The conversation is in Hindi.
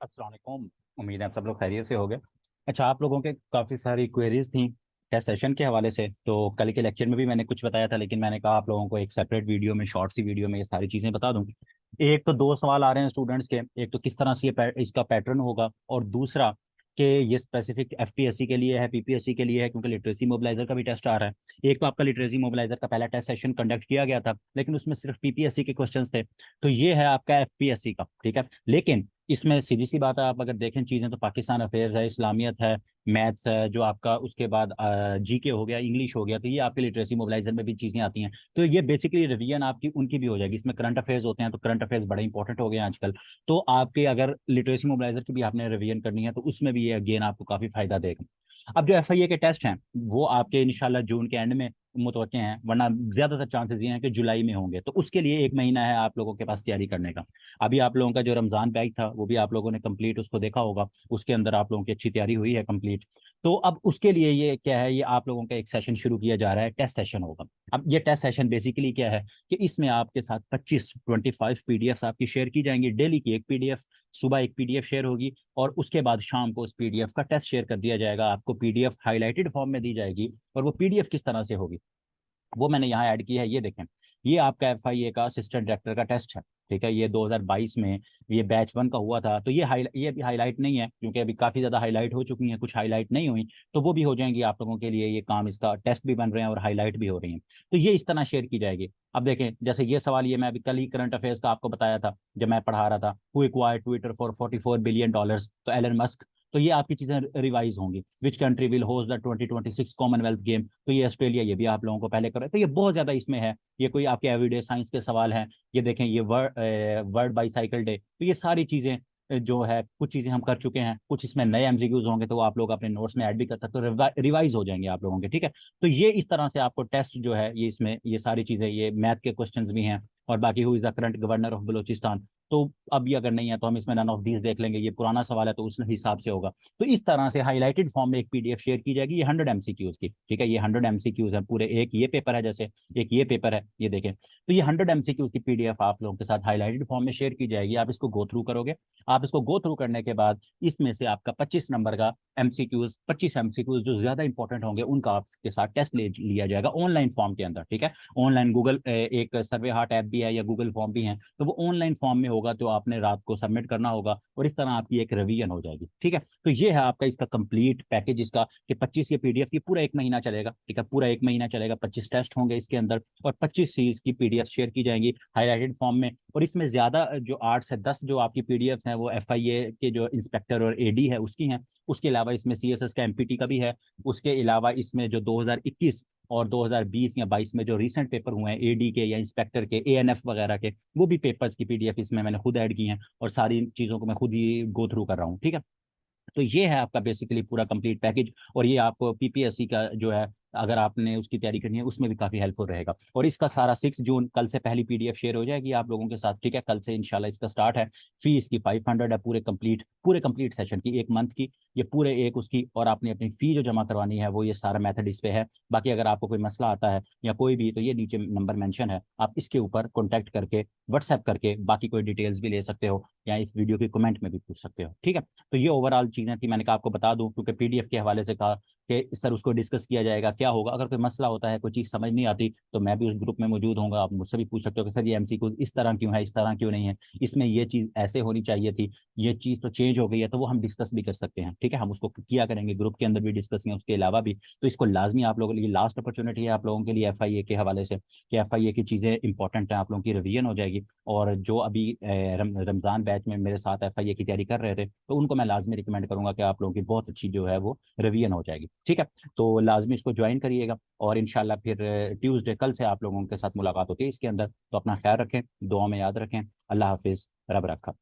अस्सलाम वालेकुम। उम्मीद है आप सब लोग खैरियत से होंगे। अच्छा, आप लोगों के काफ़ी सारी क्वेरीज थी टेस्ट सेशन के हवाले से। तो कल के लेक्चर में भी मैंने कुछ बताया था, लेकिन मैंने कहा आप लोगों को एक सेपरेट वीडियो में, शॉर्ट सी वीडियो में ये सारी चीज़ें बता दूं। एक तो दो सवाल आ रहे हैं स्टूडेंट्स के। एक तो किस तरह से इसका पैटर्न होगा, और दूसरा कि ये स्पेसिफिक एफपीएससी के लिए है, पीपीएससी के लिए है, क्योंकि लिटरेसी मोबिलाइजर का भी टेस्ट आ रहा है। एक तो आपका लिटरेसी मोबिलाइजर का पहला टेस्ट सेशन कंडक्ट किया गया था, लेकिन उसमें सिर्फ पीपीएससी के क्वेश्चंस थे। तो ये है आपका एफपीएससी का, ठीक है। लेकिन इसमें सीधी सी बात है, आप अगर देखें चीज़ें तो पाकिस्तान अफेयर्स है, इस्लामियत है, मैथ्स है, जो आपका उसके बाद जीके हो गया, इंग्लिश हो गया, तो ये आपके लिटरेसी मोबिलाइजर में भी चीज़ें आती हैं। तो ये बेसिकली रिवीजन आपकी उनकी भी हो जाएगी। इसमें करंट अफेयर्स होते हैं, तो करंट अफेयर्स बड़े इंपॉर्टेंट हो गए हैं आजकल। तो आपके अगर लिटरेसी मोबिलाइजर की भी आपने रिवीजन करनी है, तो उसमें भी ये अगेन आपको काफ़ी फायदा देगा। अब जो एफआईए के टेस्ट हैं वो आपके इंशाल्लाह जून के एंड में मुतवक्के हैं, वरना ज्यादातर चांसेस ये हैं कि जुलाई में होंगे। तो उसके लिए एक महीना है आप लोगों के पास तैयारी करने का। अभी आप लोगों का जो रमजान बैच था वो भी आप लोगों ने कंप्लीट उसको देखा होगा, उसके अंदर आप लोगों की अच्छी तैयारी हुई है कंप्लीट। तो अब उसके लिए ये क्या है, ये आप लोगों का एक सेशन शुरू किया जा रहा है, टेस्ट सेशन होगा। अब ये टेस्ट सेशन बेसिकली क्या है कि इसमें आपके साथ 25 पीडीएफ आपकी शेयर की जाएंगी, डेली की एक पीडीएफ। सुबह एक पीडीएफ शेयर होगी, और उसके बाद शाम को उस पीडीएफ का टेस्ट शेयर कर दिया जाएगा। आपको पीडीएफ हाईलाइटेड फॉर्म में दी जाएगी। और वो पीडीएफ किस तरह से होगी वो मैंने यहाँ ऐड की है, ये देखें। ये आपका एफआईए का असिस्टेंट डायरेक्टर का टेस्ट है, ठीक है। ये 2022 में ये बैच 1 का हुआ था। तो ये भी हाईलाइट नहीं है, क्योंकि अभी काफ़ी ज़्यादा हाईलाइट हो चुकी हैं, कुछ हाईलाइट नहीं हुई। तो वो भी हो जाएंगी आप लोगों के लिए। ये काम, इसका टेस्ट भी बन रहे हैं और हाईलाइट भी हो रही हैं। तो ये इस तरह शेयर की जाएगी। अब देखें, जैसे ये सवाल, ये मैं अभी कल ही करंट अफेयर्स का आपको बताया था जब मैं पढ़ा रहा था, who acquired Twitter for $44 billion, तो एलन मस्क। तो ये आपकी चीजें रिवाइज होंगी। Which country will host the 2026 Commonwealth game, तो ये ऑस्ट्रेलिया, ये भी आप लोगों को पहले कर रहे हैं। तो ये बहुत ज्यादा इसमें है। ये कोई आपके एवरीडे साइंस के सवाल हैं। ये देखें, ये वर्ल्ड बाईसाइकिल डे, तो ये सारी चीजें जो है, कुछ चीजें हम कर चुके हैं, कुछ इसमें नए एमसीक्यूज होंगे, तो वो आप लोग अपने नोट्स में ऐड भी कर सकते हो, रिवाइज हो जाएंगे आप लोगों के, ठीक है। तो ये इस तरह से आपको टेस्ट जो है, ये इसमें ये सारी चीजें, ये मैथ के क्वेश्चंस भी हैं। और बाकी who is the current governor of Balochistan, तो अभी अगर नहीं है तो हम इसमें नन ऑफ दीज देख लेंगे। ये पुराना सवाल है तो उस हिसाब से होगा। तो इस तरह से हाईलाइटेड फॉर्म में एक पीडीएफ शेयर की जाएगी। ये 100 एमसीक्यूज की, ठीक है। ये 100 एमसीक्यूज है पूरे। एक ये पेपर है, जैसे एक ये पेपर है, ये देखें। तो ये 100 एमसीक्यूज की पीडीएफ आप लोगों के साथ हाईलाइटेड फॉर्म में शेयर की जाएगी। आप इसको गो थ्रू करोगे। आप इसको गो थ्रू करने के बाद इसमें से आपका 25 नंबर का एमसीक्यूज, 25 एमसीक्यूज जो ज्यादा इंपॉर्टेंट होंगे उनका आपके साथ टेस्ट लिया जाएगा ऑनलाइन फॉर्म के अंदर, ठीक है। ऑनलाइन गूगल एक सर्वे हार्ट ऐप भी है, या गूगल फॉर्म भी है, तो वो ऑनलाइन फॉर्म में होगा। तो आपने रात को सबमिट करना होगा, और इस तरह आपकी एक रिवीजन हो जाएगी, ठीक है। तो ये है आपका इसका कंप्लीट पैकेज इसका, कि 25 ये पीडीएफ की पूरा एक महीना चलेगा, ठीक है। पूरा एक महीना चलेगा, 25 टेस्ट होंगे इसके अंदर, और 25 सीरीज की पीडीएफ शेयर की जाएंगी हाईलाइटेड फॉर्म में। और इसमें ज्यादा जो 8 से 10 जो आपकी पीडीएफ हैं वो एफआईए के जो इंस्पेक्टर और एडी है उसकी हैं। उसके अलावा इसमें सीएसएस का एमपीटी का भी है। उसके अलावा इसमें जो 2021 और 2020 या 22 में जो रीसेंट पेपर हुए हैं एडी के या इंस्पेक्टर के, एएनएफ वगैरह के, वो भी पेपर्स की पीडीएफ इसमें मैंने खुद ऐड की हैं। और सारी चीज़ों को मैं खुद ही गो थ्रू कर रहा हूँ, ठीक है। तो ये है आपका बेसिकली पूरा कंप्लीट पैकेज। और ये आपको पीपीएससी का जो है, अगर आपने उसकी तैयारी करनी है, उसमें भी काफी हेल्पफुल रहेगा। और इसका सारा 6 जून, कल से पहली पीडीएफ शेयर हो जाएगी आप लोगों के साथ, ठीक है। कल से इंशाल्लाह इसका स्टार्ट है। फी इसकी 500 है, पूरे कंप्लीट सेशन की, एक मंथ की। ये पूरे एक उसकी, और आपने अपनी फी जो जमा करवानी है वो, ये सारा मेथड इस पे है। बाकी अगर आपको कोई मसला आता है या कोई भी, तो ये नीचे नंबर मेंशन है, आप इसके ऊपर कॉन्टैक्ट करके, व्हाट्सएप करके बाकी कोई डिटेल्स भी ले सकते हो, या इस वीडियो के कमेंट में भी पूछ सकते हो, ठीक है। तो ये ओवरऑल चीज़ें थी, मैंने कहा आपको बता दूं, क्योंकि पीडीएफ के हवाले से कहा कि सर उसको डिस्कस किया जाएगा क्या होगा। अगर कोई मसला होता है, कोई चीज़ समझ नहीं आती, तो मैं भी उस ग्रुप में मौजूद होऊंगा, आप मुझसे भी पूछ सकते हो कि सर ये एमसीक्यू इस तरह क्यों है, इस तरह क्यों नहीं है, इसमें ये चीज़ ऐसे होनी चाहिए थी, ये चीज़ तो चेंज हो गई है। तो वो हम डिस्कस भी कर सकते हैं, ठीक है। हम उसको किया करेंगे, ग्रुप के अंदर भी डिस्कस किया, उसके अलावा भी। तो इसको लाजमी आप लोगों के लिए लास्ट अपॉर्चुनिटी है आप लोगों के लिए एफआईए के हवाले से, कि एफआईए की चीज़ें इंपॉर्टेंट हैं, आप लोगों की रिवीजन हो जाएगी। और जो अभी रमज़ान बैच में मेरे साथ एफआईए की तैयारी कर रहे थे, तो उनको मैं लाजमी रिकमेंड करूंगा कि आप लोगों की बहुत अच्छी जो है वो रिवीजन हो जाएगी, ठीक है। तो लाजमी इसको ज्वाइन करिएगा। और इंशाल्लाह फिर ट्यूसडे, कल से आप लोगों के साथ मुलाकात होती है इसके अंदर। तो अपना ख्याल रखें, दुआ में याद रखें। अल्लाह हाफिज़, रब रखा।